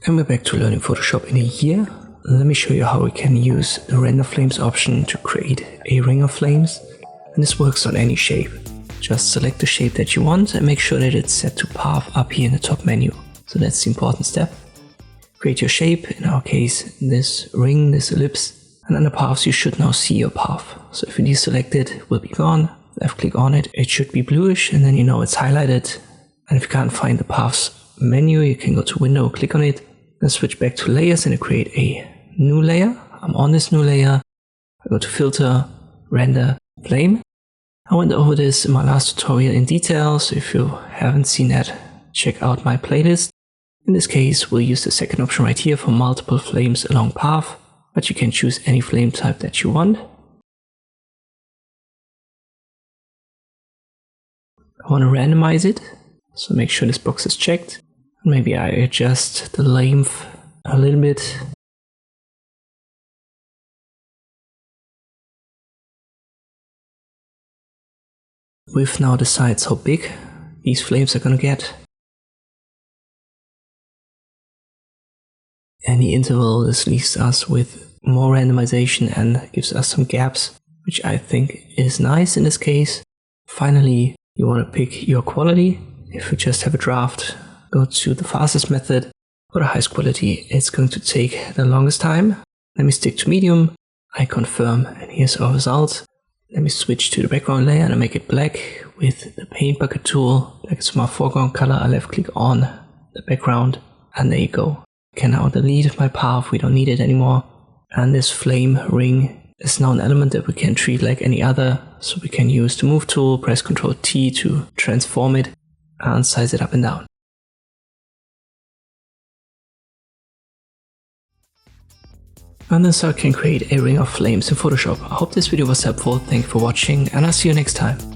And we're back to learning Photoshop in a year. Let me show you how we can use the render flames option to create a ring of flames. And this works on any shape. Just select the shape that you want and make sure that it's set to path up here in the top menu. So that's the important step. Create your shape, in our case this ring, this ellipse, and under paths you should now see your path. So if you deselect it, it will be gone. Left click on it, it should be bluish and then you know it's highlighted. And if you can't find the paths menu, you can go to window, click on it, then switch back to layers and create a new layer. I'm on this new layer. I go to filter, render, flame. I went over this in my last tutorial in detail, so if you haven't seen that, check out my playlist. In this case, we'll use the second option right here for multiple flames along path, but you can choose any flame type that you want. I want to randomize it, so make sure this box is checked. Maybe I adjust the length a little bit. We've now decided how big these flames are going to get. Any interval, this leaves us with more randomization and gives us some gaps, which I think is nice in this case. Finally, you want to pick your quality. If we just have a draft, go to the fastest method. For the highest quality, it's going to take the longest time. Let me stick to medium. I confirm, and here's our result. Let me switch to the background layer and make it black with the paint bucket tool. Black is my foreground color. I left click on the background and there you go. I can now delete my path, we don't need it anymore. And this flame ring is now an element that we can treat like any other. So we can use the move tool, press Ctrl T to transform it and size it up and down. And this how I can create a ring of flames in Photoshop. I hope this video was helpful, thank you for watching and I'll see you next time.